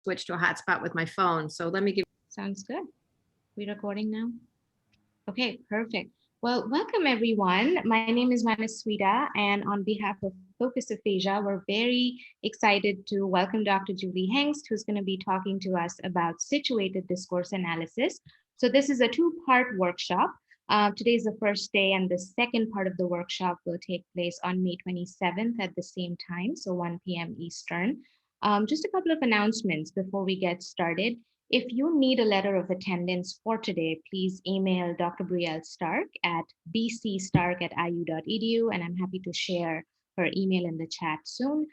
switch to a hotspot with my phone. So let me give. Sounds good. We're recording now. Okay, perfect. Well, welcome everyone. My name is Manaswita, and on behalf of Focus Aphasia, we're very excited to welcome Dr. Julie Hengst, who's going to be talking to us about situated discourse analysis. So this is a two-part workshop. Today is the first day, and the second part of the workshop will take place on May 27th at the same time, so 1 p.m. Eastern. Just a couple of announcements before we get started. If you need a letter of attendance for today, please email Dr. Brielle Stark at bcstark@iu.edu, and I'm happy to share her email in the chat soon.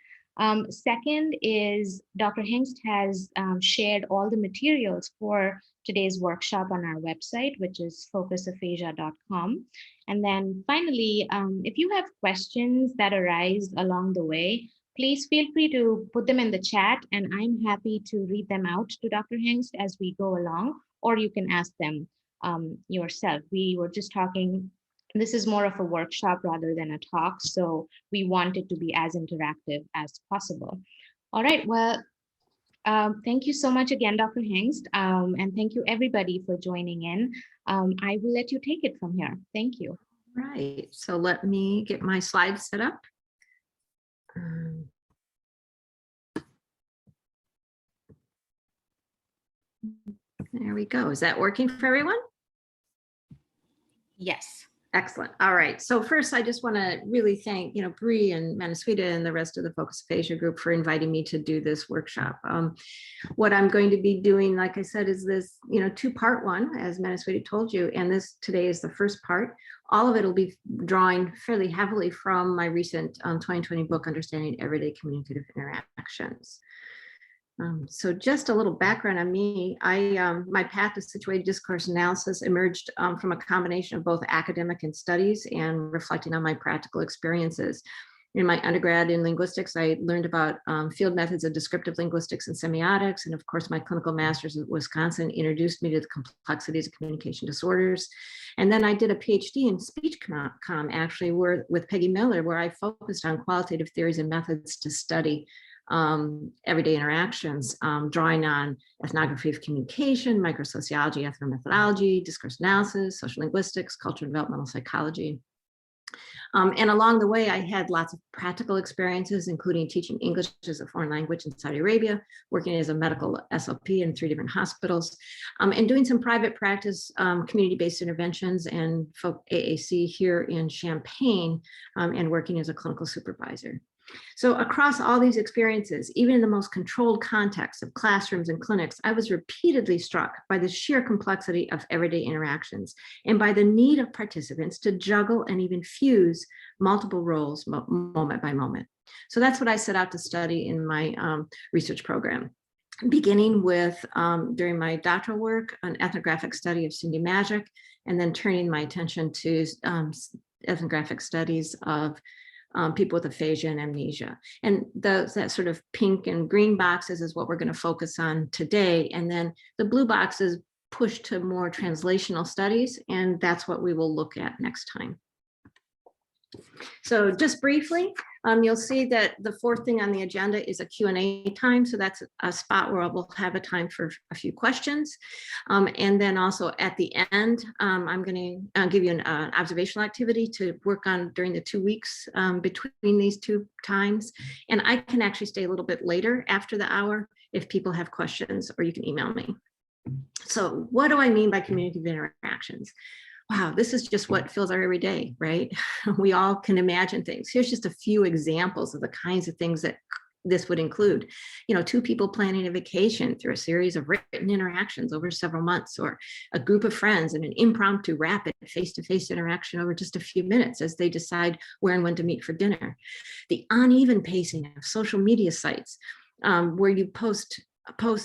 Second is Dr. Hengst has shared all the materials for today's workshop on our website, which is focusaphasia.com. And then finally, if you have questions that arise along the way, please feel free to put them in the chat, and I'm happy to read them out to Dr. Hengst as we go along, or you can ask them yourself. We were just talking, this is more of a workshop rather than a talk, so we want it to be as interactive as possible. All right, well, thank you so much again, Dr. Hengst, and thank you everybody for joining in. I will let you take it from here. Thank you. Right, so let me get my slides set up. There we go. Is that working for everyone? Yes. Excellent. All right. So first, I just want to really thank, Bree and Manaswita and the rest of the Focus Aphasia group for inviting me to do this workshop. What I'm going to be doing, like I said, is this, two-part one, as Manaswita told you, and this today is the first part. All of it will be drawing fairly heavily from my recent 2020 book, Understanding Everyday Communicative Interactions. So just a little background on me. My path to situated discourse analysis emerged from a combination of both academic and studies and reflecting on my practical experiences. In my undergrad in linguistics, I learned about field methods of descriptive linguistics and semiotics. And of course, my clinical master's at Wisconsin introduced me to the complexities of communication disorders. And then I did a PhD in speech comm, actually, with Peggy Miller, where I focused on qualitative theories and methods to study everyday interactions, drawing on ethnography of communication, microsociology, ethnomethodology, discourse analysis, social linguistics, cultural developmental psychology. And along the way, I had lots of practical experiences, including teaching English as a foreign language in Saudi Arabia, working as a medical SLP in 3 different hospitals, and doing some private practice, community-based interventions and AAC here in Champaign, and working as a clinical supervisor. So across all these experiences, even in the most controlled context of classrooms and clinics, I was repeatedly struck by the sheer complexity of everyday interactions and by the need of participants to juggle and even fuse multiple roles moment by moment. So that's what I set out to study in my research program, beginning with, during my doctoral work, an ethnographic study of Cindy Magic, and then turning my attention to ethnographic studies of people with aphasia and amnesia. And that sort of pink and green boxes is what we're going to focus on today. And then the blue boxes push to more translational studies, and that's what we will look at next time. So just briefly, you'll see that the fourth thing on the agenda is a Q&A time. So that's a spot where we'll have a time for a few questions. And then also at the end, I'm going to give you an observational activity to work on during the 2 weeks between these two times. And I can actually stay a little bit later after the hour if people have questions, or you can email me. So what do I mean by communicative interactions? Wow, this is just what fills our everyday, right? We all can imagine things. Here's just a few examples of the kinds of things that this would include. Two people planning a vacation through a series of written interactions over several months, or a group of friends in an impromptu, rapid face-to-face interaction over just a few minutes as they decide where and when to meet for dinner. The uneven pacing of social media sites, where you posts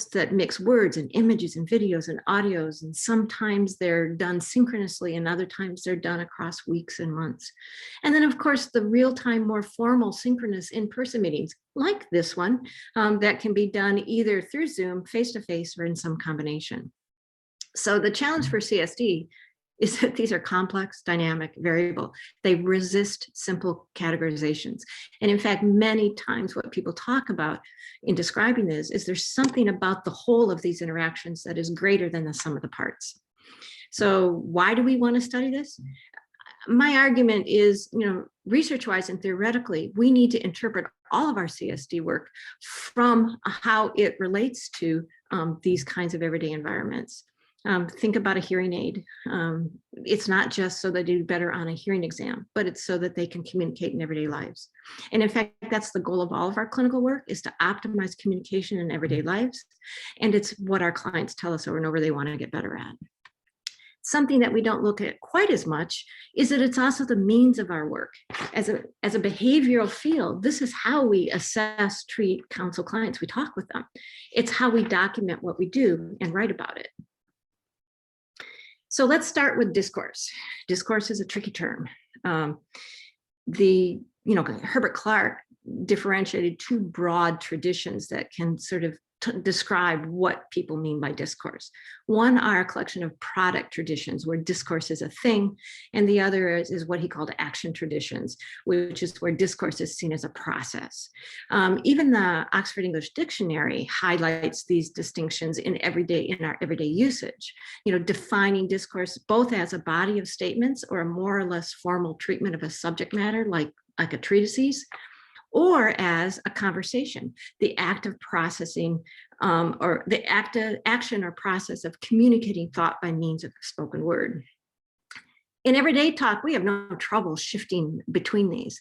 that mix words and images and videos and audios, and sometimes they're done synchronously and other times they're done across weeks and months. And then of course the real-time, more formal synchronous in-person meetings like this one that can be done either through Zoom, face-to-face, or in some combination. So the challenge for CSD is that these are complex, dynamic, variable. They resist simple categorizations. And in fact, many times what people talk about in describing this is there's something about the whole of these interactions that is greater than the sum of the parts. So why do we want to study this? My argument is, research-wise and theoretically, we need to interpret all of our CSD work from how it relates to these kinds of everyday environments. Think about a hearing aid. It's not just so they do better on a hearing exam, but it's so that they can communicate in everyday lives. And in fact, that's the goal of all of our clinical work, is to optimize communication in everyday lives. And it's what our clients tell us over and over they want to get better at. Something that we don't look at quite as much is that it's also the means of our work. As a behavioral field, this is how we assess, treat, counsel clients. We talk with them. It's how we document what we do and write about it. So let's start with discourse. Discourse is a tricky term. Herbert Clark differentiated two broad traditions that can sort of describe what people mean by discourse. One are a collection of product traditions where discourse is a thing, and the other is what he called action traditions, which is where discourse is seen as a process. Even the Oxford English Dictionary highlights these distinctions in our everyday usage, defining discourse both as a body of statements or a more or less formal treatment of a subject matter like a treatise, or as a conversation, the act of processing or the action or process of communicating thought by means of spoken word. In everyday talk, we have no trouble shifting between these,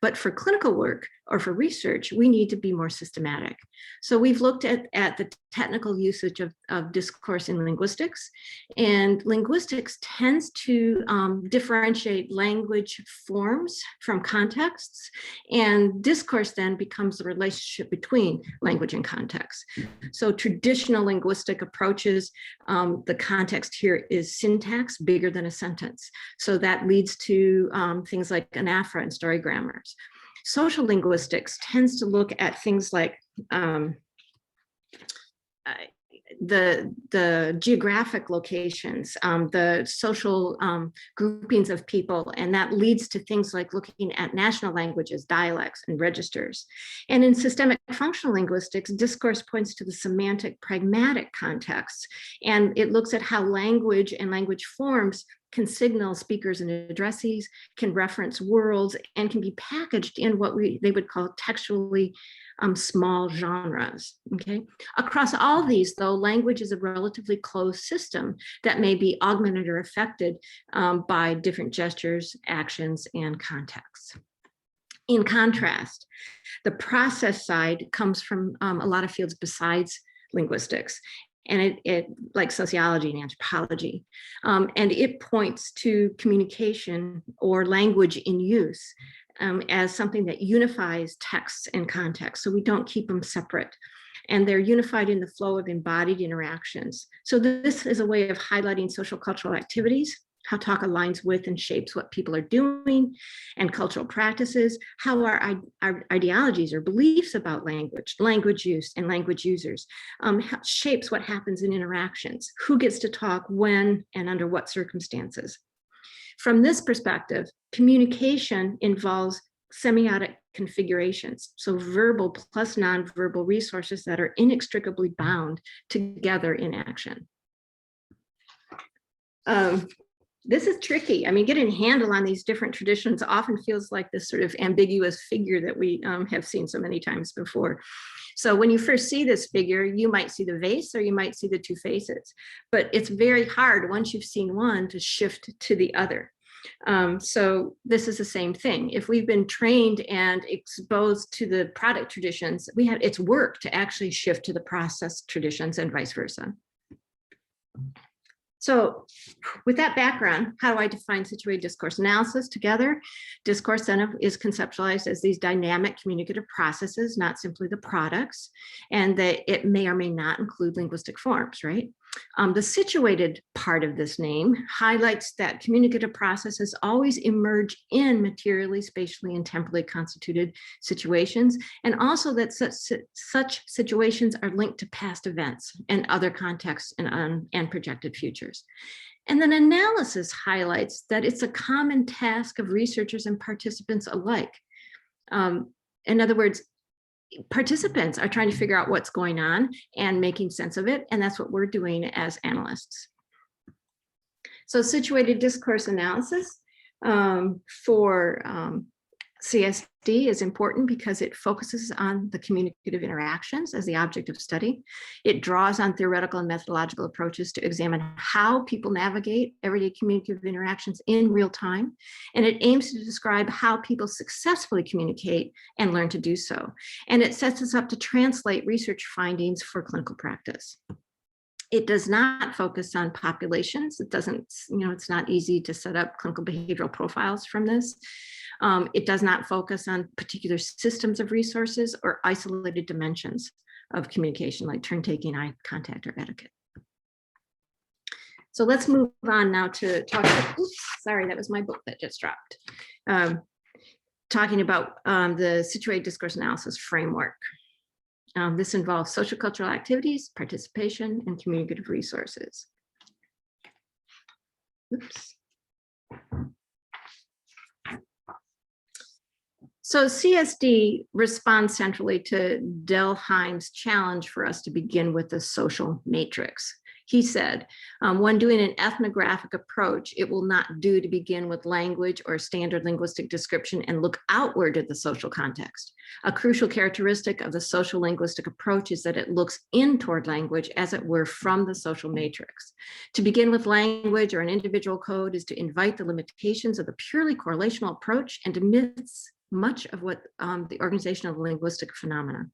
but for clinical work or for research, we need to be more systematic. So we've looked at the technical usage of discourse in linguistics, and linguistics tends to differentiate language forms from contexts, and discourse then becomes the relationship between language and context. So traditional linguistic approaches, the context here is syntax bigger than a sentence. So that leads to things like anaphora and story grammars. Social linguistics tends to look at things like the geographic locations, the social groupings of people, and that leads to things like looking at national languages, dialects, and registers. And in systemic functional linguistics, discourse points to the semantic pragmatic context, and it looks at how language and language forms can signal speakers and addressees, can reference worlds, and can be packaged in what they would call textually small genres, okay? Across all these, though, language is a relatively closed system that may be augmented or affected by different gestures, actions, and contexts. In contrast, the process side comes from a lot of fields besides linguistics, and it like sociology and anthropology, and it points to communication or language in use as something that unifies texts and context, so we don't keep them separate. And they're unified in the flow of embodied interactions. So this is a way of highlighting social cultural activities, how talk aligns with and shapes what people are doing, and cultural practices, how our ideologies or beliefs about language use and language users shapes what happens in interactions, who gets to talk when and under what circumstances. From this perspective, communication involves semiotic configurations, so verbal plus nonverbal resources that are inextricably bound together in action. This is tricky. I mean, getting a handle on these different traditions often feels like this sort of ambiguous figure that we have seen so many times before. So when you first see this figure, you might see the vase or you might see the two faces, but it's very hard once you've seen one to shift to the other. So this is the same thing. If we've been trained and exposed to the product traditions, it's work to actually shift to the process traditions and vice versa. So with that background, how do I define situated discourse analysis? Together, discourse then is conceptualized as these dynamic communicative processes, not simply the products, and that it may or may not include linguistic forms, right? The situated part of this name highlights that communicative processes always emerge in materially, spatially, and temporally constituted situations, and also that such situations are linked to past events and other contexts and projected futures. And then analysis highlights that it's a common task of researchers and participants alike. In other words, participants are trying to figure out what's going on and making sense of it, and that's what we're doing as analysts. So situated discourse analysis for CSD is important because it focuses on the communicative interactions as the object of study. It draws on theoretical and methodological approaches to examine how people navigate everyday communicative interactions in real time. And it aims to describe how people successfully communicate and learn to do so. And it sets us up to translate research findings for clinical practice. It does not focus on populations. It doesn't, it's not easy to set up clinical behavioral profiles from this. It does not focus on particular systems of resources or isolated dimensions of communication like turn taking, eye contact, or etiquette. So let's move on now to talk about, oops, sorry, that was my book that just dropped. Talking about the situated discourse analysis framework. This involves social cultural activities, participation, and communicative resources. Oops. So CSD responds centrally to Delheim's challenge for us to begin with the social matrix. He said, when doing an ethnographic approach, it will not do to begin with language or standard linguistic description and look outward at the social context. A crucial characteristic of the social linguistic approach is that it looks in toward language, as it were, from the social matrix. To begin with language or an individual code is to invite the limitations of the purely correlational approach and to miss much of what the organization of linguistic phenomena.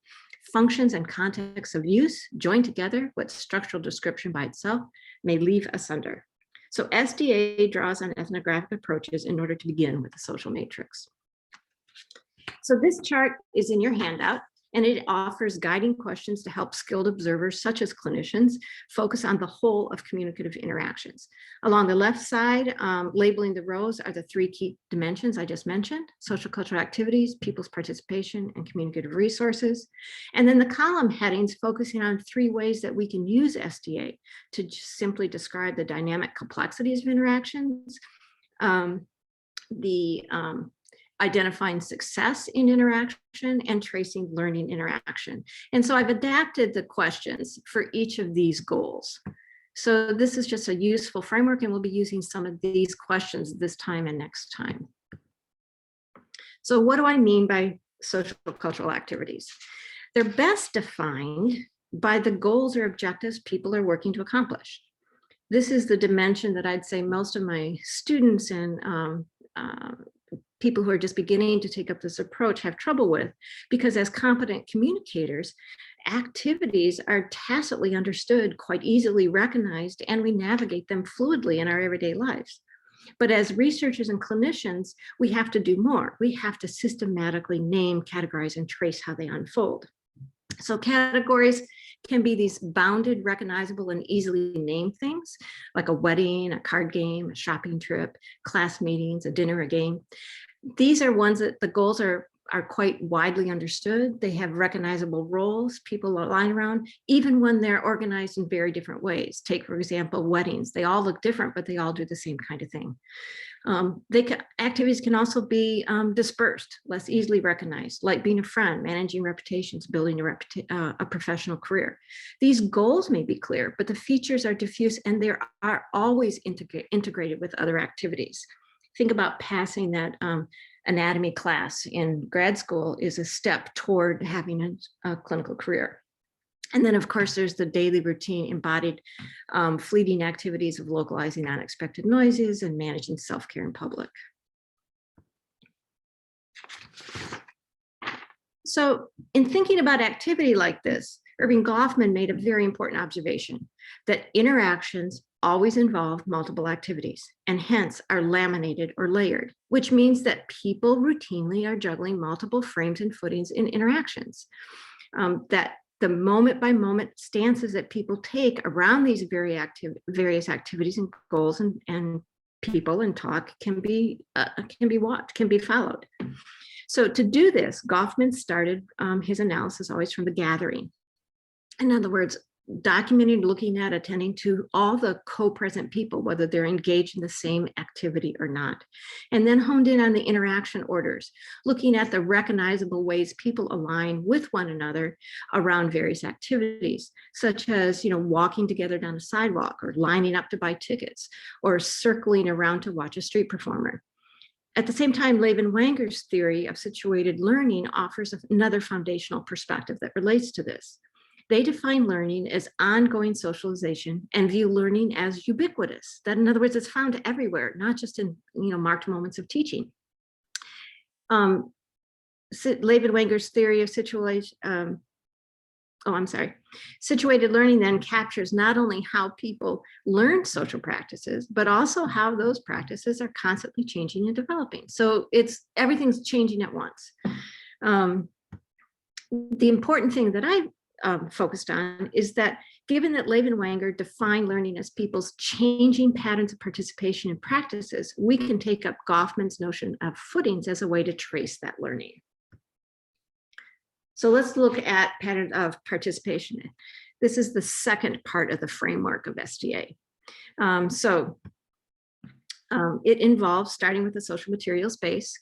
Functions and contexts of use joined together, what structural description by itself may leave asunder. So SDA draws on ethnographic approaches in order to begin with the social matrix. So this chart is in your handout, and it offers guiding questions to help skilled observers, such as clinicians, focus on the whole of communicative interactions. Along the left side, labeling the rows are the three key dimensions I just mentioned: social cultural activities, people's participation, and communicative resources. And then the column headings focusing on three ways that we can use SDA to just simply describe the dynamic complexities of interactions, identifying success in interaction, and tracing learning interaction. And so I've adapted the questions for each of these goals. So this is just a useful framework, and we'll be using some of these questions this time and next time. So what do I mean by social cultural activities? They're best defined by the goals or objectives people are working to accomplish. This is the dimension that I'd say most of my students and people who are just beginning to take up this approach have trouble with, because as competent communicators, activities are tacitly understood, quite easily recognized, and we navigate them fluidly in our everyday lives. But as researchers and clinicians, we have to do more. We have to systematically name, categorize, and trace how they unfold. So categories can be these bounded, recognizable, and easily named things, like a wedding, a card game, a shopping trip, class meetings, a dinner, a game. These are ones that the goals are quite widely understood. They have recognizable roles people align around, even when they're organized in very different ways. Take, for example, weddings. They all look different, but they all do the same kind of thing. Activities can also be dispersed, less easily recognized, like being a friend, managing reputations, building a professional career. These goals may be clear, but the features are diffuse, and they are always integrated with other activities. Think about passing that anatomy class in grad school is a step toward having a clinical career. And then, of course, there's the daily routine embodied fleeting activities of localizing unexpected noises and managing self-care in public. So in thinking about activity like this, Irving Goffman made a very important observation, that interactions always involve multiple activities and hence are laminated or layered, which means that people routinely are juggling multiple frames and footings in interactions. That the moment by moment stances that people take around these various activities and goals and people and talk can be watched, can be followed. So to do this, Goffman started his analysis always from the gathering. In other words, documenting, looking at, attending to all the co-present people, whether they're engaged in the same activity or not. And then honed in on the interaction orders, looking at the recognizable ways people align with one another around various activities, such as, walking together down a sidewalk or lining up to buy tickets or circling around to watch a street performer. At the same time, Levin-Wenger's theory of situated learning offers another foundational perspective that relates to this. They define learning as ongoing socialization and view learning as ubiquitous. That, in other words, it's found everywhere, not just in marked moments of teaching. Levin-Wenger's theory of situated learning then captures not only how people learn social practices, but also how those practices are constantly changing and developing. So everything's changing at once. The important thing that I focused on is that given that Levin-Wenger defined learning as people's changing patterns of participation in practices, we can take up Goffman's notion of footings as a way to trace that learning. So let's look at patterns of participation. This is the second part of the framework of SDA. It involves starting with the social material space.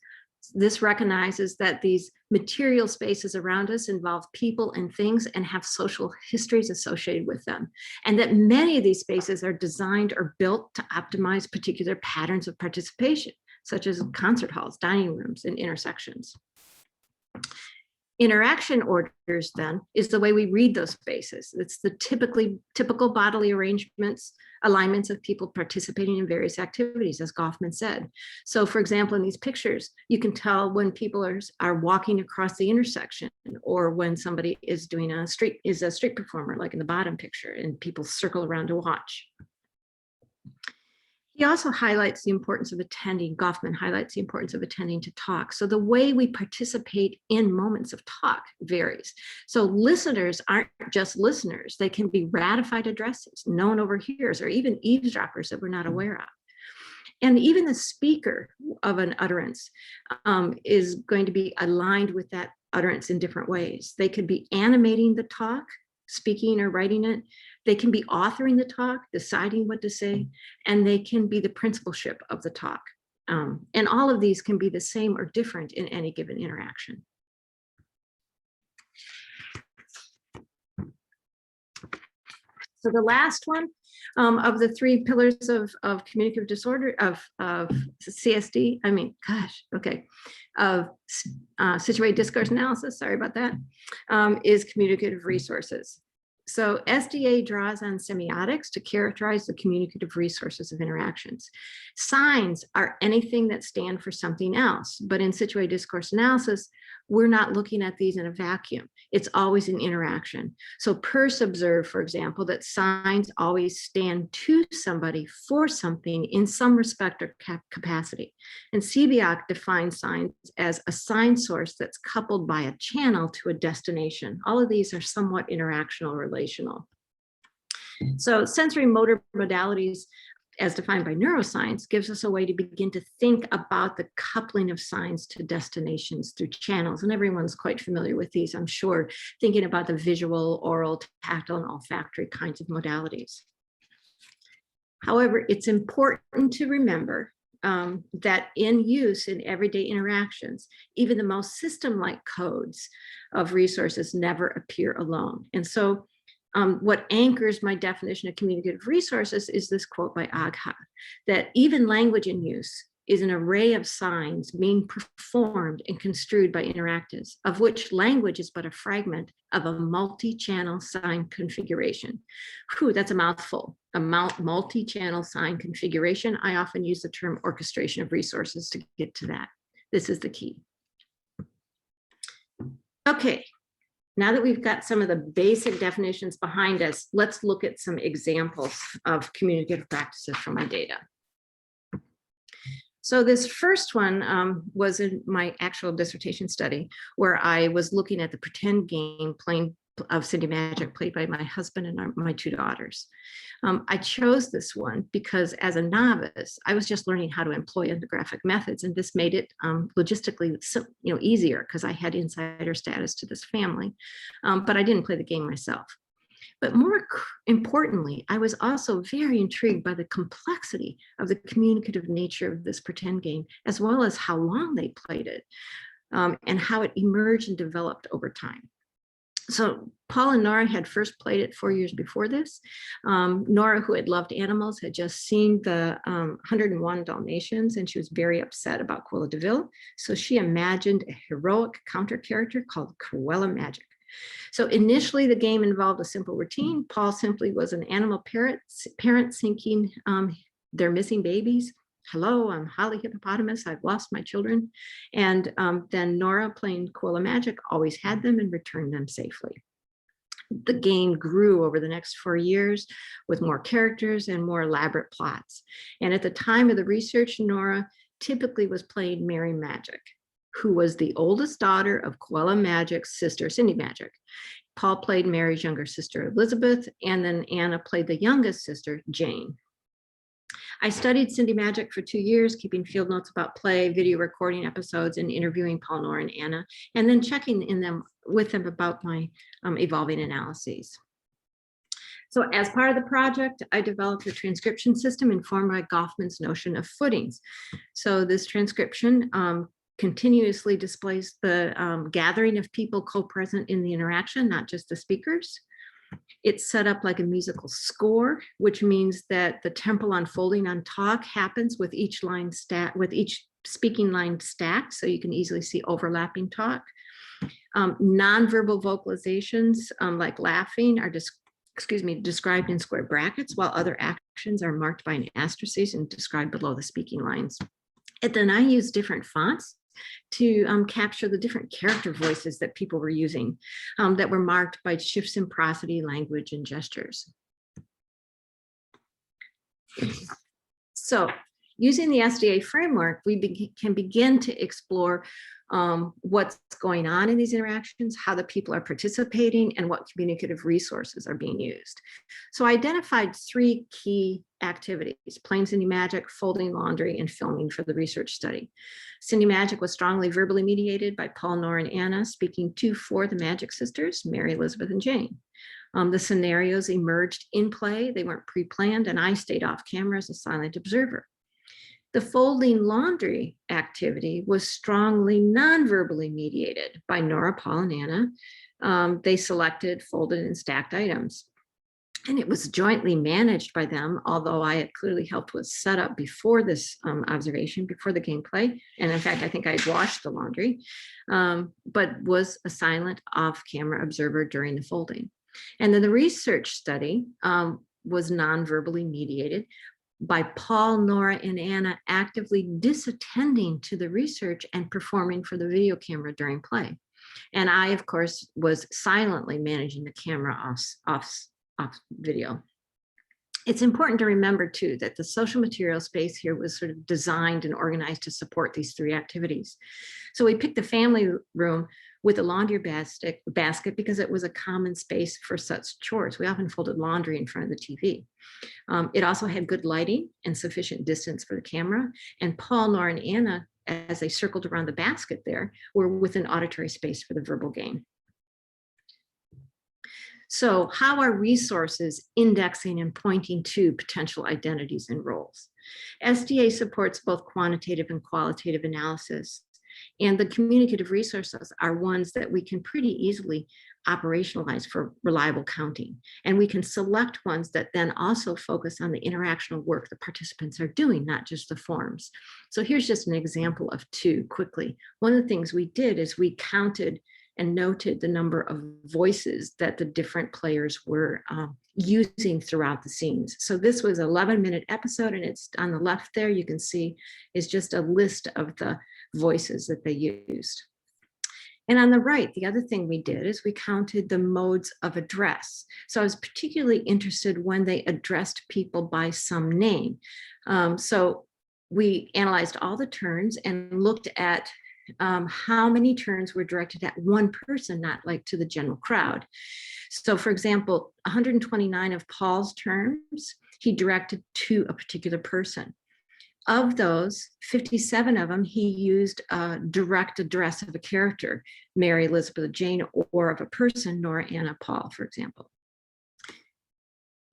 This recognizes that these material spaces around us involve people and things and have social histories associated with them, and that many of these spaces are designed or built to optimize particular patterns of participation, such as concert halls, dining rooms, and intersections. Interaction orders, then, is the way we read those spaces. It's the typical bodily alignments of people participating in various activities, as Goffman said. So, for example, in these pictures, you can tell when people are walking across the intersection, or when somebody is doing a street performer, like in the bottom picture, and people circle around to watch. He also highlights the importance of attending. Goffman highlights the importance of attending to talk. So the way we participate in moments of talk varies. So listeners aren't just listeners. They can be ratified addresses, known overhears, or even eavesdroppers that we're not aware of. And even the speaker of an utterance is going to be aligned with that utterance in different ways. They could be animating the talk, speaking or writing it. They can be authoring the talk, deciding what to say, and they can be the principalship of the talk. And all of these can be the same or different in any given interaction. So the last one of the three pillars of communicative disorder, of CSD, of situated discourse analysis, sorry about that, is communicative resources. So SDA draws on semiotics to characterize the communicative resources of interactions. Signs are anything that stand for something else, but in situated discourse analysis, we're not looking at these in a vacuum. It's always an interaction. So Peirce observed, for example, that signs always stand to somebody for something in some respect or capacity. And Sebiak defines signs as a sign source that's coupled by a channel to a destination. All of these are somewhat interactional, relational. So sensory motor modalities, as defined by neuroscience, gives us a way to begin to think about the coupling of signs to destinations through channels. And everyone's quite familiar with these, I'm sure, thinking about the visual, oral, tactile, and olfactory kinds of modalities. However, it's important to remember that in use in everyday interactions, even the most system-like codes of resources never appear alone. And so what anchors my definition of communicative resources is this quote by Agha, that even language in use is an array of signs being performed and construed by interactives, of which language is but a fragment of a multi-channel sign configuration. Whew, that's a mouthful, a multi-channel sign configuration. I often use the term orchestration of resources to get to that. This is the key. Okay. Now that we've got some of the basic definitions behind us, let's look at some examples of communicative practices from my data. So this first one was in my actual dissertation study, where I was looking at the pretend game of Cindy Magic, played by my husband and my two daughters. I chose this one because as a novice, I was just learning how to employ ethnographic methods, and this made it logistically easier because I had insider status to this family, but I didn't play the game myself. But more importantly, I was also very intrigued by the complexity of the communicative nature of this pretend game, as well as how long they played it, and how it emerged and developed over time. So Paul and Nora had first played it 4 years before this. Nora, who had loved animals, had just seen the 101 Dalmatians, and she was very upset about Cruella de Vil. So she imagined a heroic counter character called Cruella Magic. So initially the game involved a simple routine. Paul simply was an animal parent seeking their missing babies. Hello, I'm Holly Hippopotamus. I've lost my children. And then Nora, playing Cruella Magic, always had them and returned them safely. The game grew over the next 4 years with more characters and more elaborate plots. And at the time of the research, Nora typically was playing Mary Magic, who was the oldest daughter of Cruella Magic's sister, Cindy Magic. Paul played Mary's younger sister, Elizabeth, and then Anna played the youngest sister, Jane. I studied Cindy Magic for 2 years, keeping field notes about play, video recording episodes, and interviewing Paul, Nora, and Anna, and then checking with them about my evolving analyses. So as part of the project, I developed a transcription system informed by Goffman's notion of footings. So this transcription continuously displays the gathering of people co-present in the interaction, not just the speakers. It's set up like a musical score, which means that the temporal unfolding on talk happens with each speaking line stacked, so you can easily see overlapping talk. Nonverbal vocalizations like laughing are described in square brackets, while other actions are marked by an asterisk and described below the speaking lines. And then I use different fonts to capture the different character voices that people were using that were marked by shifts in prosody, language, and gestures. So using the SDA framework, we can begin to explore what's going on in these interactions, how the people are participating, and what communicative resources are being used. So I identified 3 key activities: playing Cindy Magic, folding laundry, and filming for the research study. Cindy Magic was strongly verbally mediated by Paul, Nora, and Anna, speaking for the Magic sisters, Mary, Elizabeth, and Jane. The scenarios emerged in play. They weren't pre-planned, and I stayed off camera as a silent observer. The folding laundry activity was strongly non-verbally mediated by Nora, Paul, and Anna. They selected, folded, and stacked items. And it was jointly managed by them, although I had clearly helped with setup before this observation, before the gameplay. And in fact, I think I'd washed the laundry, but was a silent off-camera observer during the folding. And then the research study was non-verbally mediated by Paul, Nora, and Anna actively disattending to the research and performing for the video camera during play. And I, of course, was silently managing the camera off video. It's important to remember, too, that the social material space here was sort of designed and organized to support these 3 activities. So we picked the family room with a laundry basket because it was a common space for such chores. We often folded laundry in front of the TV. It also had good lighting and sufficient distance for the camera. And Paul, Nora, and Anna, as they circled around the basket there, were within auditory space for the verbal game. So how are resources indexing and pointing to potential identities and roles? SDA supports both quantitative and qualitative analysis, and the communicative resources are ones that we can pretty easily operationalize for reliable counting. And we can select ones that then also focus on the interactional work the participants are doing, not just the forms. So here's just an example of 2 quickly. One of the things we did is we counted and noted the number of voices that the different players were using throughout the scenes. So this was an 11-minute episode, and it's on the left there, you can see is just a list of the voices that they used. And on the right, the other thing we did is we counted the modes of address. So I was particularly interested when they addressed people by some name. So we analyzed all the turns and looked at how many turns were directed at one person, not like to the general crowd. So for example, 129 of Paul's turns, he directed to a particular person. Of those, 57 of them, he used a direct address of a character, Mary, Elizabeth, Jane, or of a person, Nora, Anna, Paul, for example.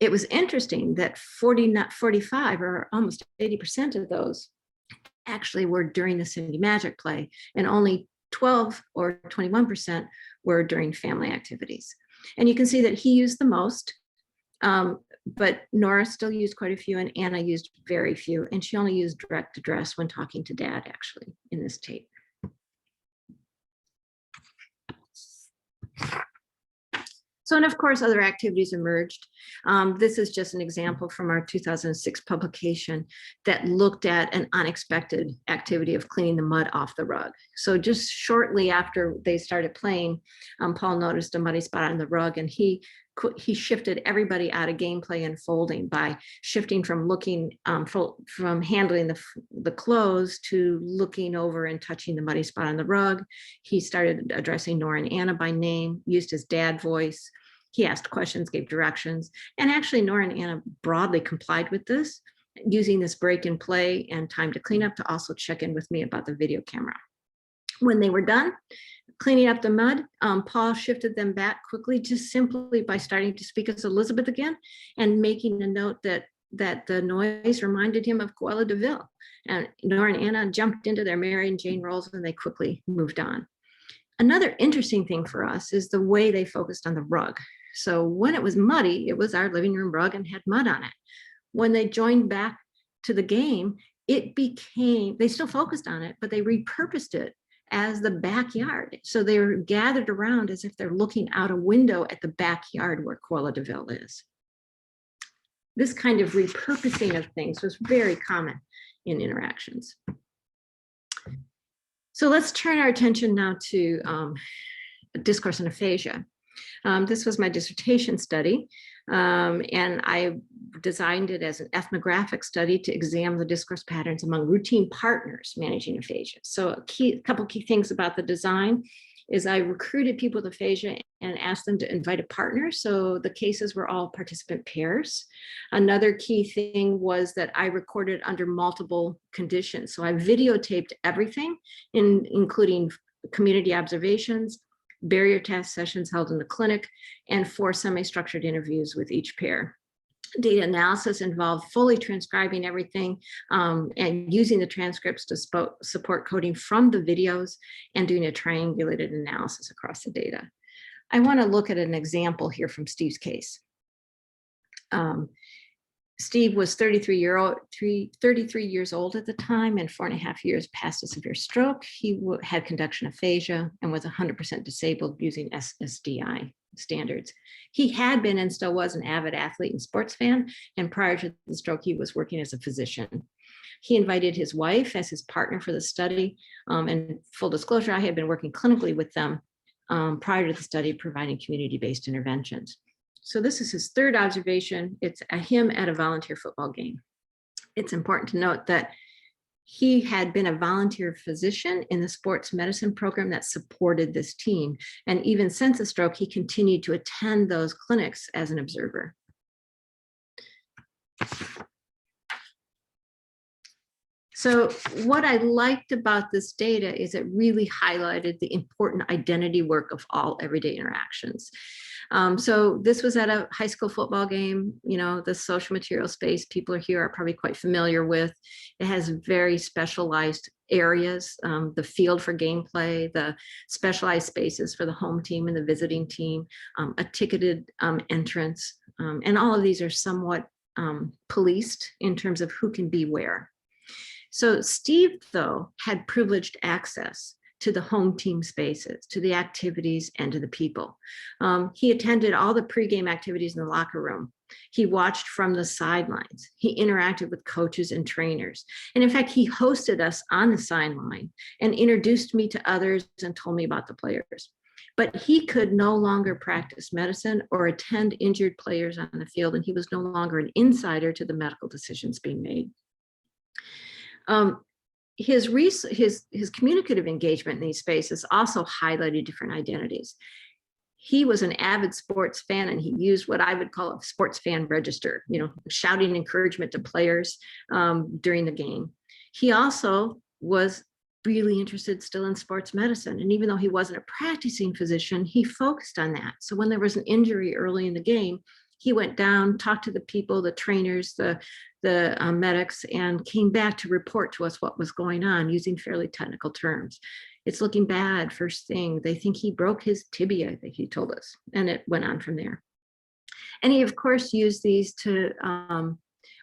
It was interesting that 45 or almost 80% of those actually were during the Cindy Magic play, and only 12 or 21% were during family activities. And you can see that he used the most, but Nora still used quite a few, and Anna used very few, and she only used direct address when talking to Dad, actually, in this tape. So, and of course, other activities emerged. This is just an example from our 2006 publication that looked at an unexpected activity of cleaning the mud off the rug. So just shortly after they started playing, Paul noticed a muddy spot on the rug, and he shifted everybody out of gameplay and folding by shifting from looking, from handling the clothes to looking over and touching the muddy spot on the rug. He started addressing Nora and Anna by name, used his dad voice. He asked questions, gave directions, and actually Nora and Anna broadly complied with this, using this break in play and time to clean up to also check in with me about the video camera. When they were done cleaning up the mud, Paul shifted them back quickly, just simply by starting to speak as Elizabeth again and making a note that the noise reminded him of Cruella de Vil. And Nora and Anna jumped into their Mary and Jane roles, and they quickly moved on. Another interesting thing for us is the way they focused on the rug. So when it was muddy, it was our living room rug and had mud on it. When they joined back to the game, it became, they still focused on it, but they repurposed it as the backyard. So they were gathered around as if they're looking out a window at the backyard where Cruella de Vil is. This kind of repurposing of things was very common in interactions. So let's turn our attention now to discourse and aphasia. This was my dissertation study, and I designed it as an ethnographic study to examine the discourse patterns among routine partners managing aphasia. So a couple key things about the design is I recruited people with aphasia and asked them to invite a partner. So the cases were all participant pairs. Another key thing was that I recorded under multiple conditions. So I videotaped everything, including community observations, barrier task sessions held in the clinic, and 4 semi-structured interviews with each pair. Data analysis involved fully transcribing everything and using the transcripts to support coding from the videos and doing a triangulated analysis across the data. I want to look at an example here from Steve's case. Steve was 33 years old at the time and 4.5 years past a severe stroke. He had conduction aphasia and was 100% disabled using SSDI standards. He had been and still was an avid athlete and sports fan, and prior to the stroke, he was working as a physician. He invited his wife as his partner for the study, and full disclosure, I had been working clinically with them prior to the study, providing community-based interventions. So this is his third observation. It's him at a volunteer football game. It's important to note that he had been a volunteer physician in the sports medicine program that supported this team. And even since the stroke, he continued to attend those clinics as an observer. So what I liked about this data is it really highlighted the important identity work of all everyday interactions. So this was at a high school football game. You know, the social material space people here are probably quite familiar with. It has very specialized areas, the field for gameplay, the specialized spaces for the home team and the visiting team, a ticketed entrance. And all of these are somewhat policed in terms of who can be where. So Steve, though, had privileged access to the home team spaces, to the activities, and to the people. He attended all the pregame activities in the locker room. He watched from the sidelines. He interacted with coaches and trainers. And in fact, he hosted us on the sideline and introduced me to others and told me about the players. But he could no longer practice medicine or attend injured players on the field, and he was no longer an insider to the medical decisions being made. his communicative engagement in these spaces also highlighted different identities. He was an avid sports fan, and he used what I would call a sports fan register, shouting encouragement to players during the game. He also was really interested still in sports medicine. And even though he wasn't a practicing physician, he focused on that. So when there was an injury early in the game, he went down, talked to the people, the trainers, the medics, and came back to report to us what was going on using fairly technical terms. It's looking bad, first thing. They think he broke his tibia, I think he told us, and it went on from there. And he, of course, used these to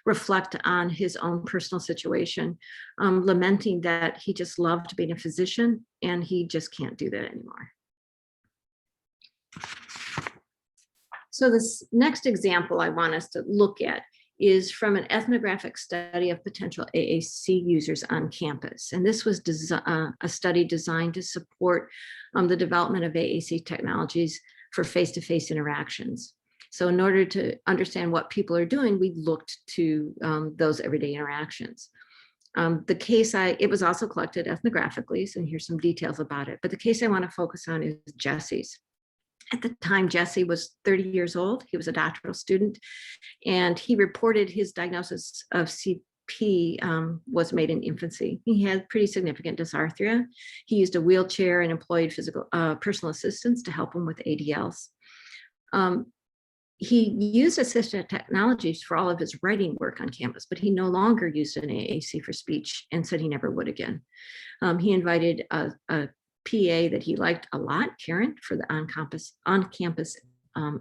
reflect on his own personal situation, lamenting that he just loved being a physician and he just can't do that anymore. So this next example I want us to look at is from an ethnographic study of potential AAC users on campus. And this was a study designed to support the development of AAC technologies for face-to-face interactions. So in order to understand what people are doing, we looked to those everyday interactions. The case it was also collected ethnographically, so here's some details about it. But the case I want to focus on is Jesse's. At the time, Jesse was 30 years old. He was a doctoral student, and he reported his diagnosis of CP was made in infancy. He had pretty significant dysarthria. He used a wheelchair and employed personal assistants to help him with ADLs. He used assistive technologies for all of his writing work on campus, but he no longer used an AAC for speech and said he never would again. He invited a PA that he liked a lot, Karen, for the on-campus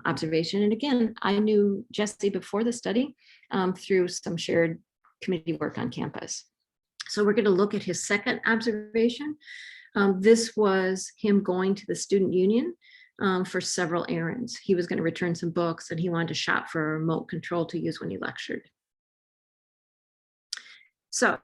observation. And again, I knew Jesse before the study through some shared committee work on campus. So we're going to look at his second observation. This was him going to the student union for several errands. He was going to return some books, and he wanted to shop for a remote control to use when he lectured. So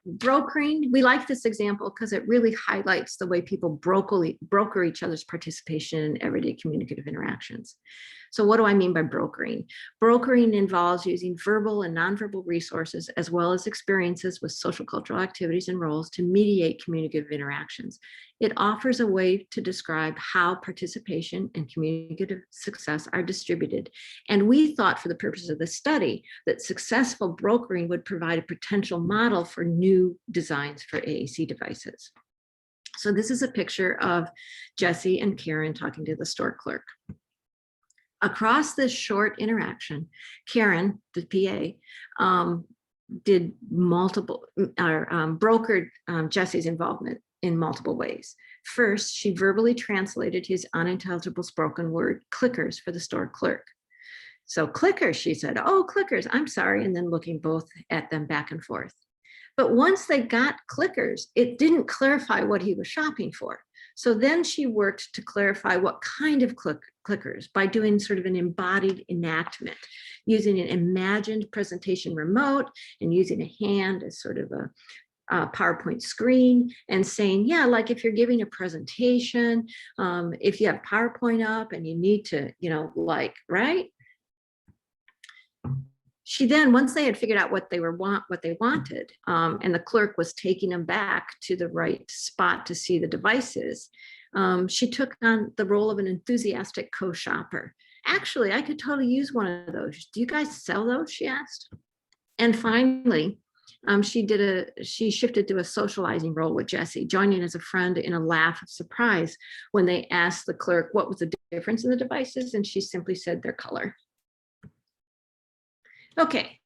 brokering, we like this example because it really highlights the way people broker each other's participation in everyday communicative interactions. So what do I mean by brokering? Brokering involves using verbal and nonverbal resources as well as experiences with social cultural activities and roles to mediate communicative interactions. It offers a way to describe how participation and communicative success are distributed. And we thought, for the purpose of this study, that successful brokering would provide a potential model for new designs for AAC devices. So this is a picture of Jesse and Karen talking to the store clerk. Across this short interaction, Karen, the PA, did brokered Jesse's involvement in multiple ways. First, she verbally translated his unintelligible spoken word clickers for the store clerk. So clickers, she said, "Oh, clickers, I'm sorry," and then looking both at them back and forth. But once they got clickers, it didn't clarify what he was shopping for. So then she worked to clarify what kind of clickers by doing sort of an embodied enactment, using an imagined presentation remote and using a hand as sort of a PowerPoint screen, and saying, yeah, like if you're giving a presentation, if you have PowerPoint up and you need to, right? She then, once they had figured out what they wanted, and the clerk was taking them back to the right spot to see the devices, she took on the role of an enthusiastic co-shopper. Actually, I could totally use one of those. Do you guys sell those? She asked. And finally, she shifted to a socializing role with Jesse, joining as a friend in a laugh of surprise when they asked the clerk what was the difference in the devices, and she simply said their color. Okay,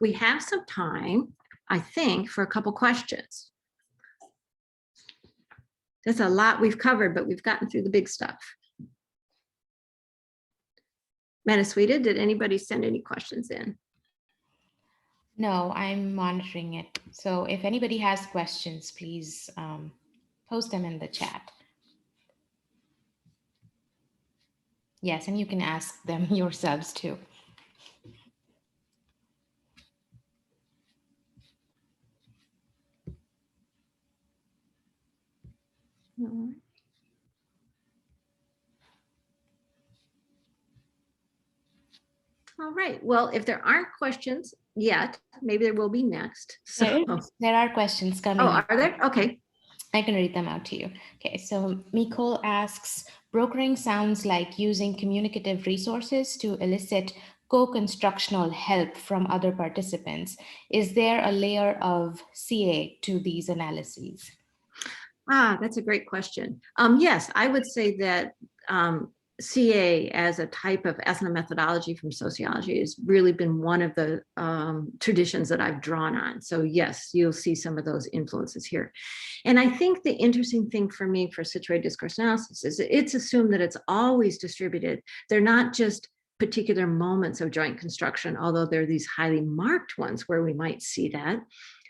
we have some time, I think, for a couple questions. That's a lot we've covered, but we've gotten through the big stuff. Manaswita, did anybody send any questions in? No, I'm monitoring it. So if anybody has questions, please post them in the chat. Yes, and you can ask them yourselves too. All right. Well, if there aren't questions yet, maybe there will be next. So, There are questions coming. oh, are there? Okay. I can read them out to you. Okay, so Miko asks, brokering sounds like using communicative resources to elicit co-constructional help from other participants. Is there a layer of CA to these analyses? That's a great question. Yes, I would say that CA as a type of ethnomethodology from sociology has really been one of the traditions that I've drawn on. So yes, you'll see some of those influences here. And I think the interesting thing for me for situated discourse analysis is it's assumed that it's always distributed. They're not just particular moments of joint construction, although there are these highly marked ones where we might see that.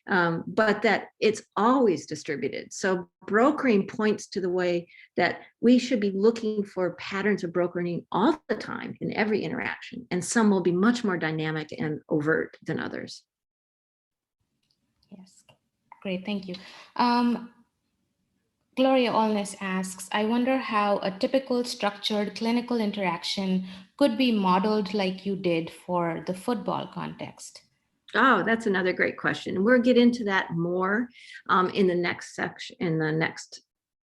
But that it's always distributed. So brokering points to the way that we should be looking for patterns of brokering all the time in every interaction, and some will be much more dynamic and overt than others. Yes, great, thank you. Gloria Allness asks, I wonder how a typical structured clinical interaction could be modeled like you did for the football context. Oh, that's another great question. We'll get into that more in the next section, in the next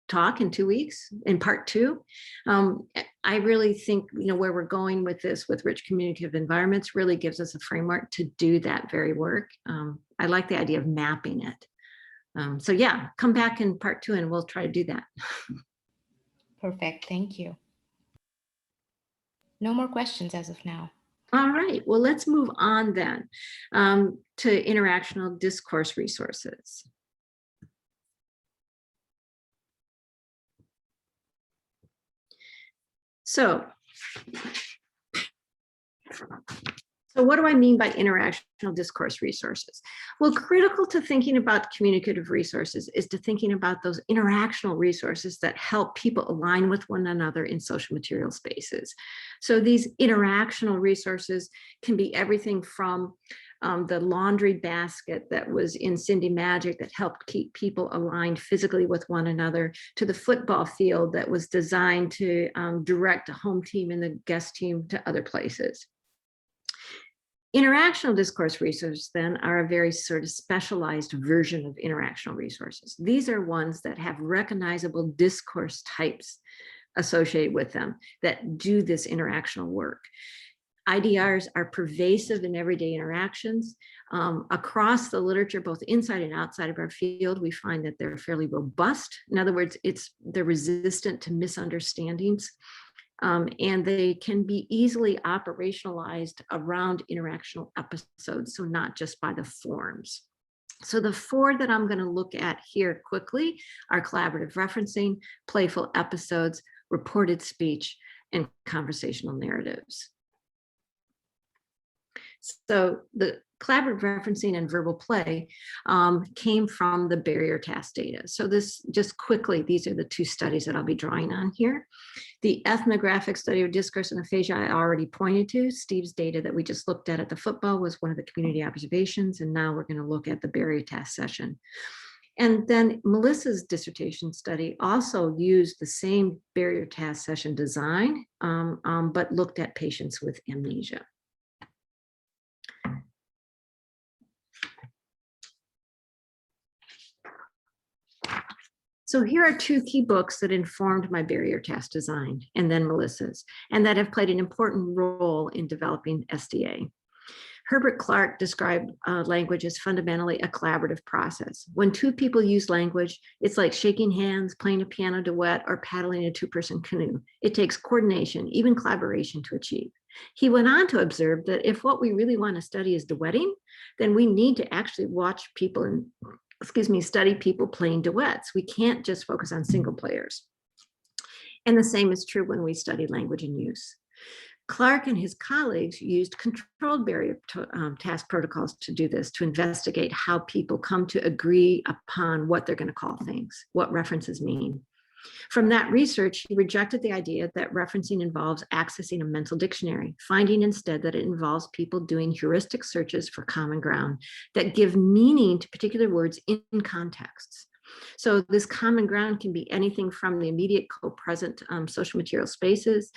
talk in 2 weeks, in part 2. I really think, where we're going with this, with rich communicative environments, really gives us a framework to do that very work. I like the idea of mapping it. So yeah, come back in part 2 and we'll try to do that. Perfect, thank you. No more questions as of now. All right, well, let's move on then to interactional discourse resources. So what do I mean by interactional discourse resources? Well, critical to thinking about communicative resources is to thinking about those interactional resources that help people align with one another in social material spaces. So these interactional resources can be everything from the laundry basket that was in Cindy Magic that helped keep people aligned physically with one another, to the football field that was designed to direct a home team and the guest team to other places. Interactional discourse resources then are a very sort of specialized version of interactional resources. These are ones that have recognizable discourse types associated with them that do this interactional work. IDRs are pervasive in everyday interactions. Across the literature, both inside and outside of our field, we find that they're fairly robust. In other words, they're resistant to misunderstandings. And they can be easily operationalized around interactional episodes, so not just by the forms. So the 4 that I'm going to look at here quickly are collaborative referencing, playful episodes, reported speech, and conversational narratives. So the collaborative referencing and verbal play came from the barrier task data. So this, just quickly, these are the 2 studies that I'll be drawing on here. The ethnographic study of discourse and aphasia I already pointed to. Steve's data that we just looked at the football was one of the community observations, and now we're going to look at the barrier task session. And then Melissa's dissertation study also used the same barrier task session design, but looked at patients with amnesia. So here are 2 key books that informed my barrier task design, and then Melissa's, and that have played an important role in developing SDA. Herbert Clark described language as fundamentally a collaborative process. When 2 people use language, it's like shaking hands, playing a piano duet, or paddling a 2-person canoe. It takes coordination, even collaboration, to achieve. He went on to observe that if what we really want to study is duetting, then we need to actually watch people and study people playing duets. We can't just focus on single players. And the same is true when we study language and use. Clark and his colleagues used controlled barrier task protocols to do this, to investigate how people come to agree upon what they're going to call things, what references mean. From that research, he rejected the idea that referencing involves accessing a mental dictionary, finding instead that it involves people doing heuristic searches for common ground that give meaning to particular words in contexts. So this common ground can be anything from the immediate co-present social material spaces.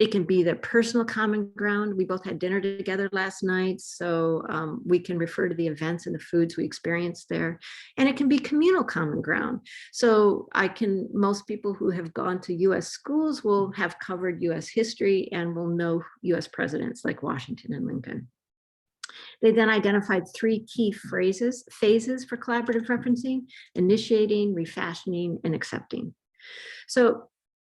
It can be the personal common ground. We both had dinner together last night, so we can refer to the events and the foods we experienced there. And it can be communal common ground. So most people who have gone to US schools will have covered US history and will know US presidents like Washington and Lincoln. They then identified 3 key phases for collaborative referencing: initiating, refashioning, and accepting. So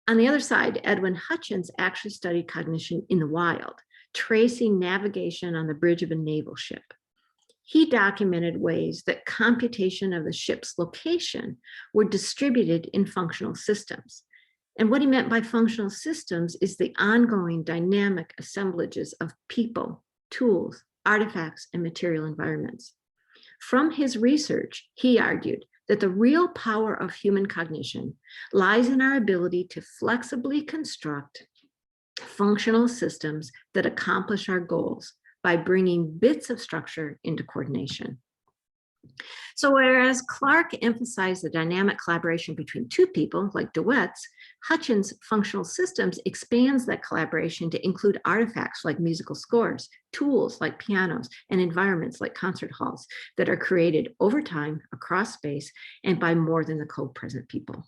on the other side, Edwin Hutchins actually studied cognition in the wild, tracing navigation on the bridge of a naval ship. He documented ways that computation of the ship's location were distributed in functional systems. And what he meant by functional systems is the ongoing dynamic assemblages of people, tools, artifacts, and material environments. From his research, he argued that the real power of human cognition lies in our ability to flexibly construct functional systems that accomplish our goals by bringing bits of structure into coordination. So whereas Clark emphasized the dynamic collaboration between 2 people, like duets, Hutchins' functional systems expands that collaboration to include artifacts like musical scores, tools like pianos, and environments like concert halls that are created over time, across space, and by more than the co-present people.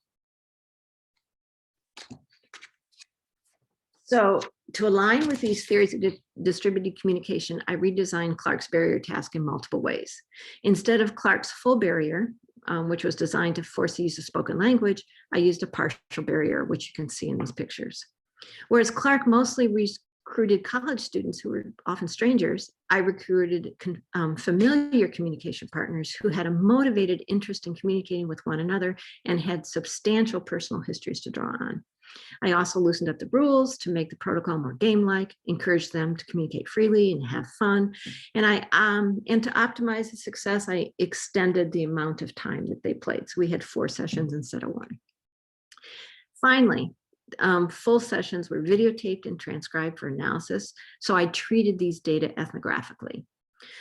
So to align with these theories of distributed communication, I redesigned Clark's barrier task in multiple ways. Instead of Clark's full barrier, which was designed to force the use of spoken language, I used a partial barrier, which you can see in these pictures. Whereas Clark mostly recruited college students who were often strangers, I recruited familiar communication partners who had a motivated interest in communicating with one another and had substantial personal histories to draw on. I also loosened up the rules to make the protocol more game-like, encouraged them to communicate freely and have fun. And to optimize the success, I extended the amount of time that they played. So we had 4 sessions instead of 1. Finally, full sessions were videotaped and transcribed for analysis. So I treated these data ethnographically.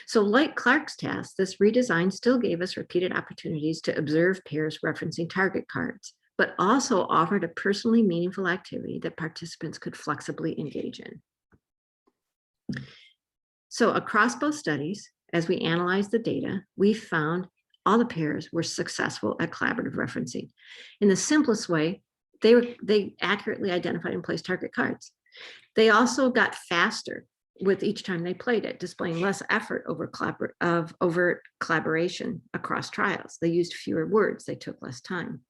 So like Clark's task, this redesign still gave us repeated opportunities to observe pairs referencing target cards, but also offered a personally meaningful activity that participants could flexibly engage in. So across both studies, as we analyzed the data, we found all the pairs were successful at collaborative referencing. In the simplest way, they accurately identified and placed target cards. They also got faster with each time they played it, displaying less effort over overt collaboration across trials. They used fewer words, they took less time.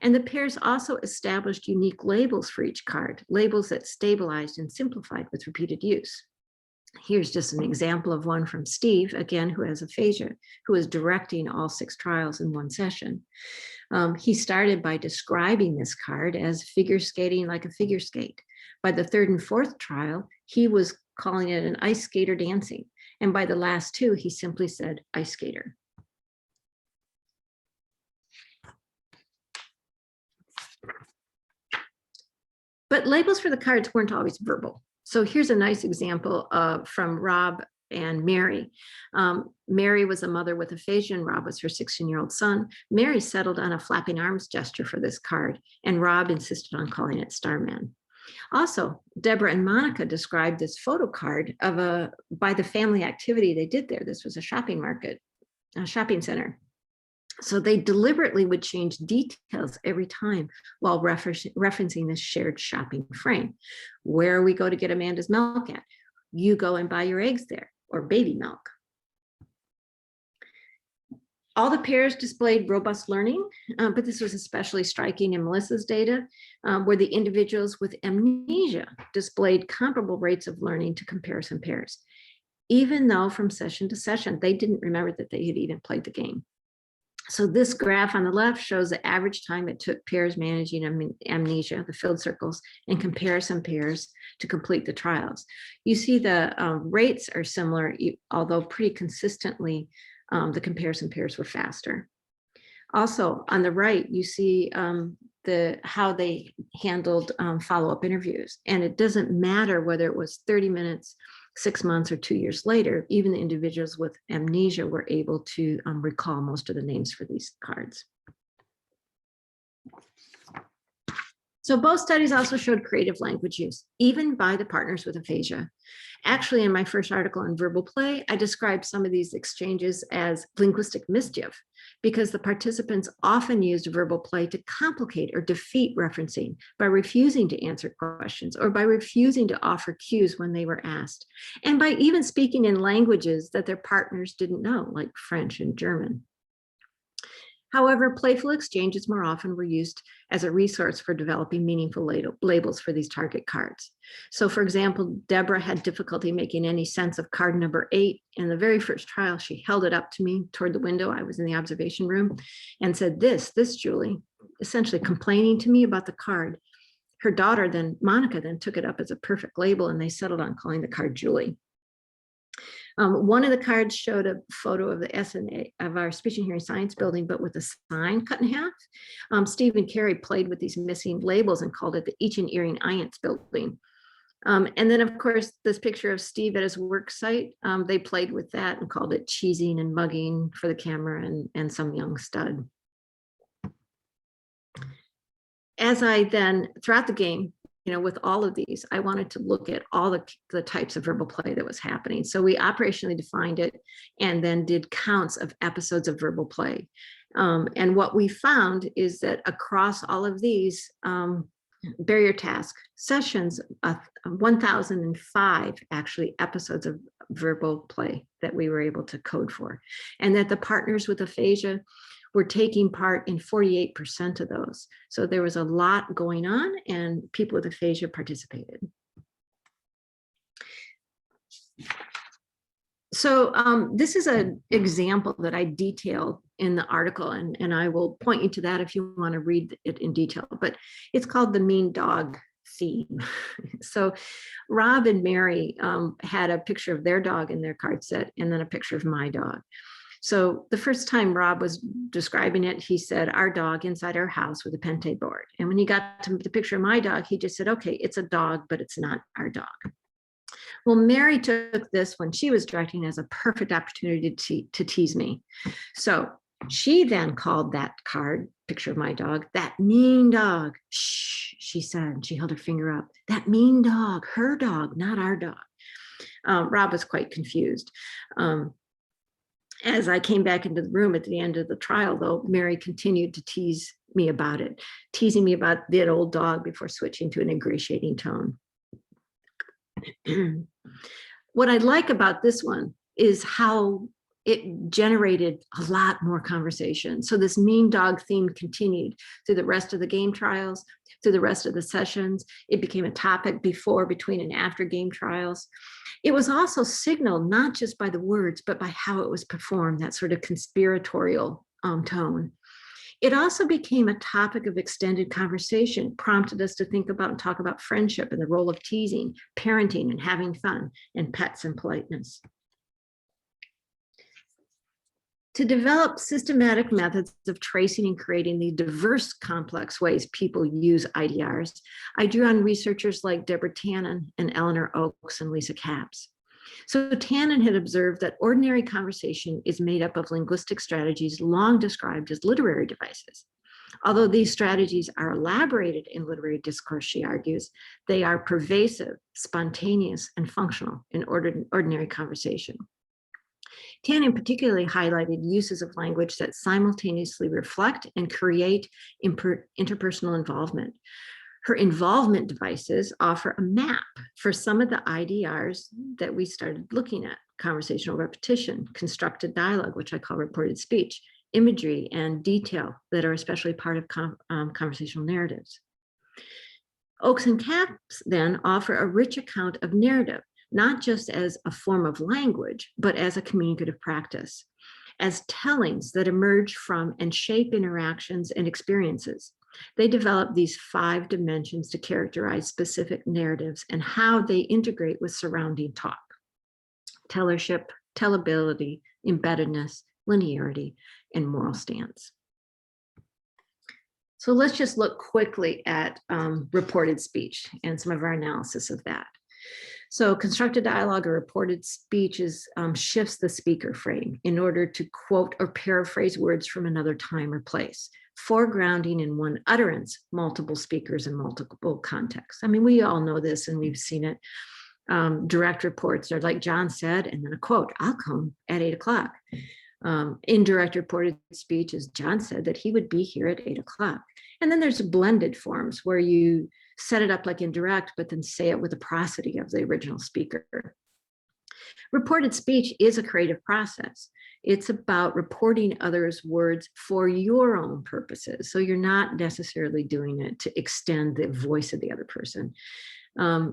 And the pairs also established unique labels for each card, labels that stabilized and simplified with repeated use. Here's just an example of one from Steve, again, who has aphasia, who is directing all 6 trials in one session. He started by describing this card as figure skating like a figure skate. By the 3rd and 4th trial, he was calling it an ice skater dancing. And by the last 2, he simply said ice skater. But labels for the cards weren't always verbal. So here's a nice example from Rob and Mary. Mary was a mother with aphasia and Rob was her 16-year-old son. Mary settled on a flapping arms gesture for this card, and Rob insisted on calling it Starman. Also, Deborah and Monica described this photo card of by the family activity they did there. This was a shopping market, a shopping center. So they deliberately would change details every time while referencing this shared shopping frame. Where we go to get Amanda's milk at? You go and buy your eggs there, or baby milk. All the pairs displayed robust learning, but this was especially striking in Melissa's data, where the individuals with amnesia displayed comparable rates of learning to comparison pairs, even though from session to session, they didn't remember that they had even played the game. So this graph on the left shows the average time it took pairs managing amnesia, the filled circles, and comparison pairs to complete the trials. You see the rates are similar, although pretty consistently the comparison pairs were faster. Also on the right, you see how they handled follow-up interviews. And it doesn't matter whether it was 30 minutes, 6 months, or 2 years later, even the individuals with amnesia were able to recall most of the names for these cards. So both studies also showed creative language use, even by the partners with aphasia. Actually, in my first article on verbal play, I described some of these exchanges as linguistic mischief because the participants often used verbal play to complicate or defeat referencing by refusing to answer questions or by refusing to offer cues when they were asked, and by even speaking in languages that their partners didn't know, like French and German. However, playful exchanges more often were used as a resource for developing meaningful labels for these target cards. So for example, Deborah had difficulty making any sense of card number 8. In the very first trial, she held it up to me toward the window. I was in the observation room and said, this, Julie, essentially complaining to me about the card. Her daughter then, Monica, then took it up as a perfect label and they settled on calling the card Julie. One of the cards showed a photo of the SNA of our speech and hearing science building, but with a sign cut in half. Steve and Carrie played with these missing labels and called it the Each and Earring Iance building. And then of course, this picture of Steve at his work site, they played with that and called it cheesing and mugging for the camera and some young stud. As I then, throughout the game, with all of these, I wanted to look at all the types of verbal play that was happening. So we operationally defined it and then did counts of episodes of verbal play. And what we found is that across all of these barrier task sessions, 1,005 actually episodes of verbal play that we were able to code for, and that the partners with aphasia were taking part in 48% of those. So there was a lot going on and people with aphasia participated. So this is an example that I detailed in the article, and I will point you to that if you want to read it in detail, but it's called the mean dog theme. So Rob and Mary had a picture of their dog in their card set and then a picture of my dog. So the first time Rob was describing it, he said, our dog inside our house with a Pente board. And when he got to the picture of my dog, he just said, okay, it's a dog, but it's not our dog. Well, Mary took this when she was directing as a perfect opportunity to tease me. So she then called that card, picture of my dog, that mean dog. Shh, she said, she held her finger up. That mean dog, her dog, not our dog. Rob was quite confused. As I came back into the room at the end of the trial, though, Mary continued to tease me about it, teasing me about that old dog before switching to an ingratiating tone. What I like about this one is how it generated a lot more conversation. So this mean dog theme continued through the rest of the game trials, through the rest of the sessions. It became a topic before, between, and after game trials. It was also signaled not just by the words, but by how it was performed, that sort of conspiratorial tone. It also became a topic of extended conversation, prompted us to think about and talk about friendship and the role of teasing, parenting and having fun, and pets and politeness. To develop systematic methods of tracing and creating the diverse, complex ways people use IDRs, I drew on researchers like Deborah Tannen and Eleanor Oakes and Lisa Capps. So Tannen had observed that ordinary conversation is made up of linguistic strategies long described as literary devices. Although these strategies are elaborated in literary discourse, she argues, they are pervasive, spontaneous, and functional in ordinary conversation. Tannen particularly highlighted uses of language that simultaneously reflect and create interpersonal involvement. Her involvement devices offer a map for some of the IDRs that we started looking at: conversational repetition, constructed dialogue, which I call reported speech, imagery, and detail that are especially part of conversational narratives. Oakes and Capps then offer a rich account of narrative, not just as a form of language, but as a communicative practice, as tellings that emerge from and shape interactions and experiences. They develop these 5 dimensions to characterize specific narratives and how they integrate with surrounding talk: tellership, tellability, embeddedness, linearity, and moral stance. So let's just look quickly at reported speech and some of our analysis of that. So constructed dialogue or reported speech shifts the speaker frame in order to quote or paraphrase words from another time or place. foregrounding in one utterance, multiple speakers and multiple contexts. I mean, we all know this and we've seen it. Direct reports are like John said, and then a quote, I'll come at 8 o'clock. Indirect reported speech, as John said, that he would be here at 8 o'clock. And then there's blended forms where you set it up like indirect, but then say it with the prosody of the original speaker. Reported speech is a creative process. It's about reporting others' words for your own purposes. So you're not necessarily doing it to extend the voice of the other person.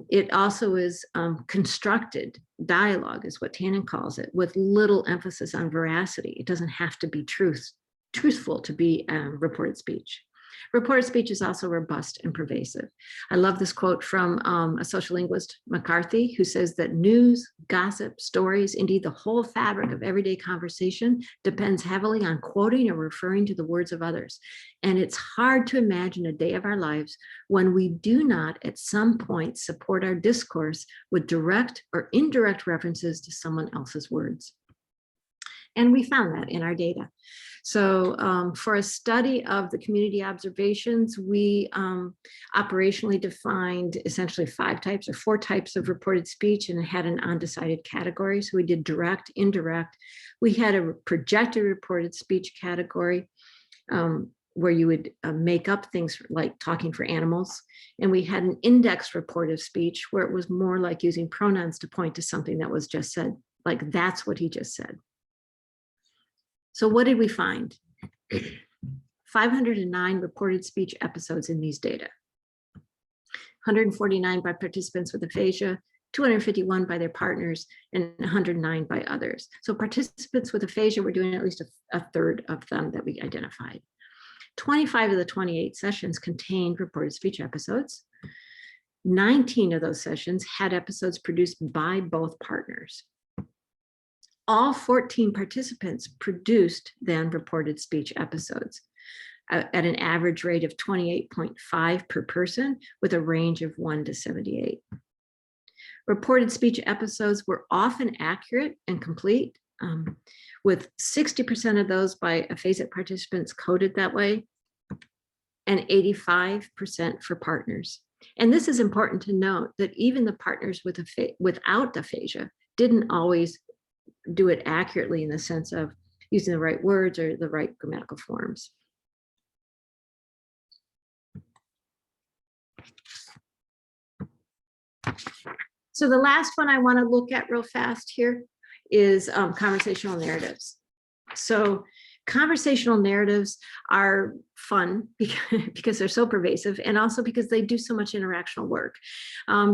It also is constructed dialogue, is what Tannen calls it, with little emphasis on veracity. It doesn't have to be truthful to be reported speech. Reported speech is also robust and pervasive. I love this quote from a social linguist, McCarthy, who says that news, gossip, stories, indeed the whole fabric of everyday conversation depends heavily on quoting or referring to the words of others. And it's hard to imagine a day of our lives when we do not at some point support our discourse with direct or indirect references to someone else's words. And we found that in our data. So for a study of the community observations, we operationally defined essentially 5 types or 4 types of reported speech and had an undecided category. So we did direct, indirect. We had a projected reported speech category where you would make up things like talking for animals. And we had an indexed reported speech where it was more like using pronouns to point to something that was just said, like that's what he just said. So what did we find? 509 reported speech episodes in these data. 149 by participants with aphasia, 251 by their partners, and 109 by others. So participants with aphasia were doing at least a third of them that we identified. 25 of the 28 sessions contained reported speech episodes. 19 of those sessions had episodes produced by both partners. All 14 participants produced then reported speech episodes at an average rate of 28.5 per person with a range of 1 to 78. Reported speech episodes were often accurate and complete, with 60% of those by aphasic participants coded that way and 85% for partners. And this is important to note that even the partners without aphasia didn't always do it accurately in the sense of using the right words or the right grammatical forms. So the last one I want to look at real fast here is conversational narratives. So conversational narratives are fun because they're so pervasive and also because they do so much interactional work.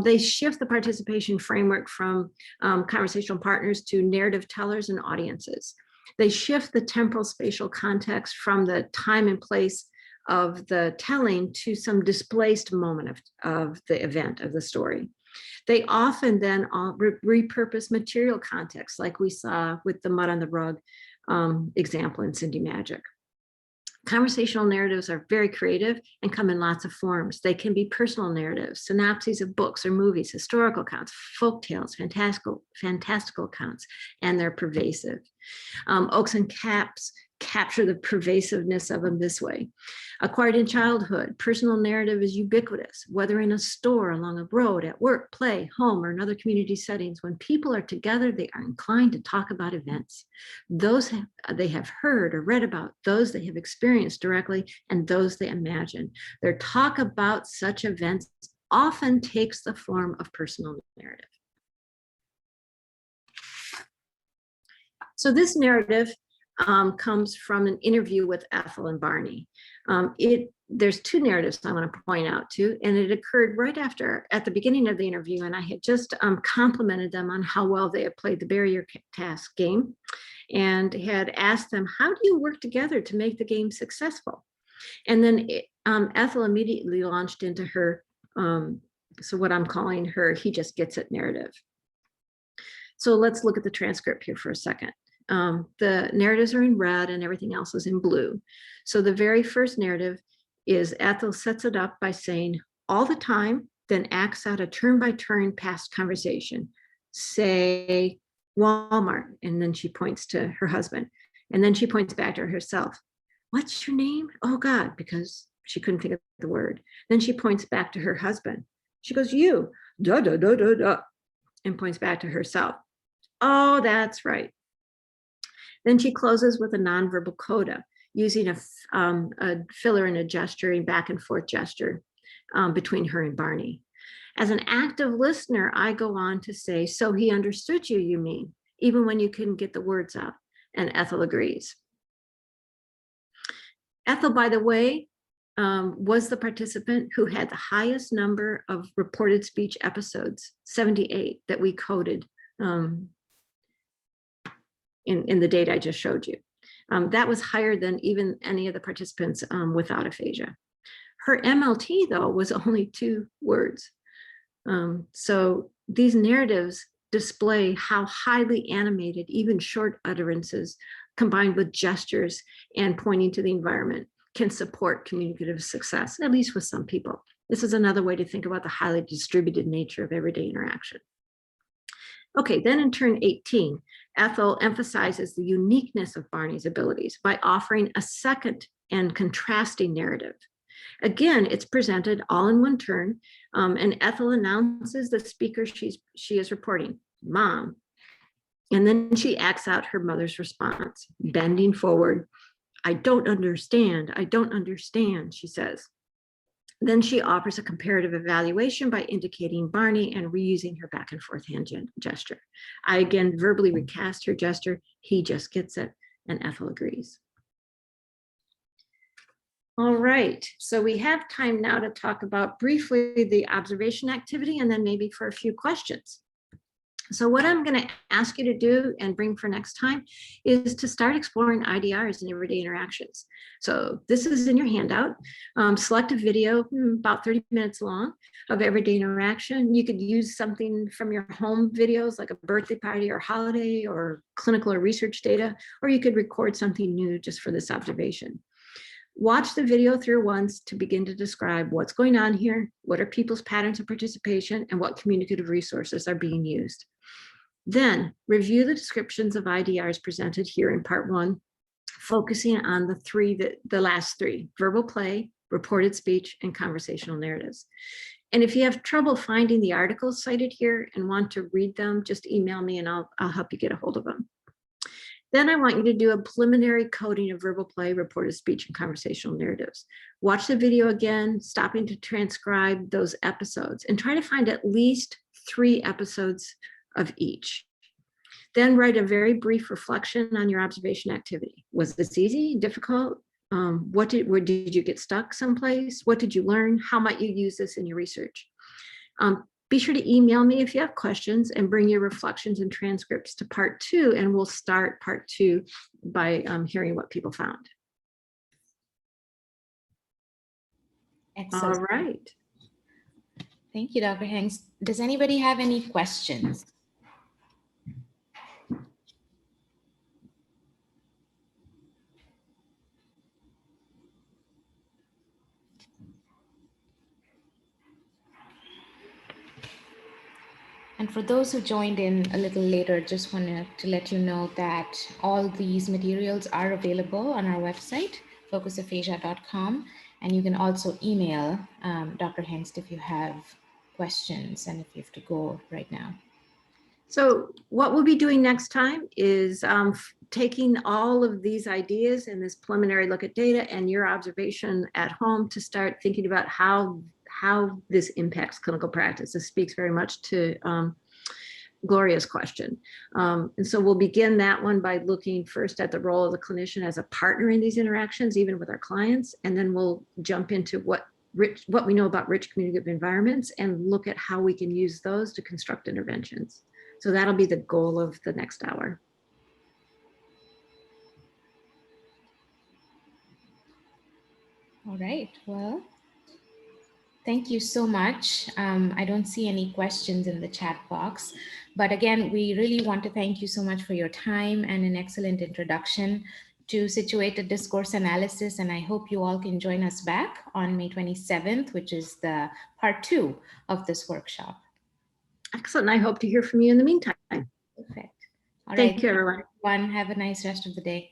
They shift the participation framework from conversational partners to narrative tellers and audiences. They shift the temporal spatial context from the time and place of the telling to some displaced moment of the event of the story. They often then repurpose material context, like we saw with the mud on the rug example in Cindy Magic. Conversational narratives are very creative and come in lots of forms. They can be personal narratives, synopses of books or movies, historical accounts, folk tales, fantastical accounts, and they're pervasive. Oaks and Caps capture the pervasiveness of them this way. Acquired in childhood, personal narrative is ubiquitous, whether in a store, along a road, at work, play, home, or in other community settings. When people are together, they are inclined to talk about events. Those they have heard or read about, those they have experienced directly, and those they imagine. Their talk about such events often takes the form of personal narrative. So this narrative comes from an interview with Ethel and Barney. There's 2 narratives I want to point out to, and it occurred right at the beginning of the interview, and I had just complimented them on how well they had played the barrier task game and had asked them, how do you work together to make the game successful? And then Ethel immediately launched into her, so what I'm calling her, he just gets it narrative. So let's look at the transcript here for a second. The narratives are in red and everything else is in blue. So the very first narrative is Ethel sets it up by saying all the time, then acts out a turn-by-turn past conversation. Say Walmart, and then she points to her husband. And then she points back to herself. what's your name? Oh God, because she couldn't think of the word. Then she points back to her husband. She goes, you, da, da, da, da, da, and points back to herself. Oh, that's right. Then she closes with a nonverbal coda using a filler and a gesturing back and forth gesture between her and Barney. As an active listener, I go on to say, so he understood you, you mean, even when you couldn't get the words out. And Ethel agrees. Ethel, by the way, was the participant who had the highest number of reported speech episodes, 78, that we coded in the data I just showed you. That was higher than even any of the participants without aphasia. Her MLT, though, was only 2 words. So these narratives display how highly animated even short utterances combined with gestures and pointing to the environment can support communicative success, at least with some people. This is another way to think about the highly distributed nature of everyday interaction. Okay, then in turn 18, Ethel emphasizes the uniqueness of Barney's abilities by offering a second and contrasting narrative. Again, it's presented all in one turn, and Ethel announces the speaker she is reporting, Mom. And then she acts out her mother's response, bending forward. I don't understand, she says. Then she offers a comparative evaluation by indicating Barney and reusing her back and forth hand gesture. I again verbally recast her gesture. He just gets it, and Ethel agrees. All right, so we have time now to talk about briefly the observation activity and then maybe for a few questions. So what I'm going to ask you to do and bring for next time is to start exploring IDRs and everyday interactions. So this is in your handout. Select a video about 30 minutes long of everyday interaction. You could use something from your home videos like a birthday party or holiday or clinical or research data, or you could record something new just for this observation. Watch the video through once to begin to describe what's going on here, what are people's patterns of participation, and what communicative resources are being used. Then review the descriptions of IDRs presented here in part 1, focusing on the last 3, verbal play, reported speech, and conversational narratives. And if you have trouble finding the articles cited here and want to read them, just email me and I'll help you get a hold of them. Then I want you to do a preliminary coding of verbal play, reported speech, and conversational narratives. Watch the video again, stopping to transcribe those episodes, and try to find at least 3 episodes of each. Then write a very brief reflection on your observation activity. Was this easy, difficult? Did you get stuck someplace? What did you learn? How might you use this in your research? Be sure to email me if you have questions and bring your reflections and transcripts to part 2, and we'll start part 2 by hearing what people found. Excellent. All right. Thank you, Dr. Hengst. Does anybody have any questions? And for those who joined in a little later, just wanted to let you know that all these materials are available on our website, focusaphasia.com, and you can also email Dr. Hengst if you have questions and if you have to go right now. So what we'll be doing next time is taking all of these ideas and this preliminary look at data and your observation at home to start thinking about how this impacts clinical practice. This speaks very much to Gloria's question. And so we'll begin that one by looking first at the role of the clinician as a partner in these interactions, even with our clients, and then we'll jump into what we know about rich communicative environments and look at how we can use those to construct interventions. So that'll be the goal of the next hour. All right, well, thank you so much. I don't see any questions in the chat box, but again, we really want to thank you so much for your time and an excellent introduction to situated discourse analysis. And I hope you all can join us back on May 27th, which is the part 2 of this workshop. Excellent. I hope to hear from you in the meantime. Perfect. All Thank right. you, everyone. Have a nice rest of the day.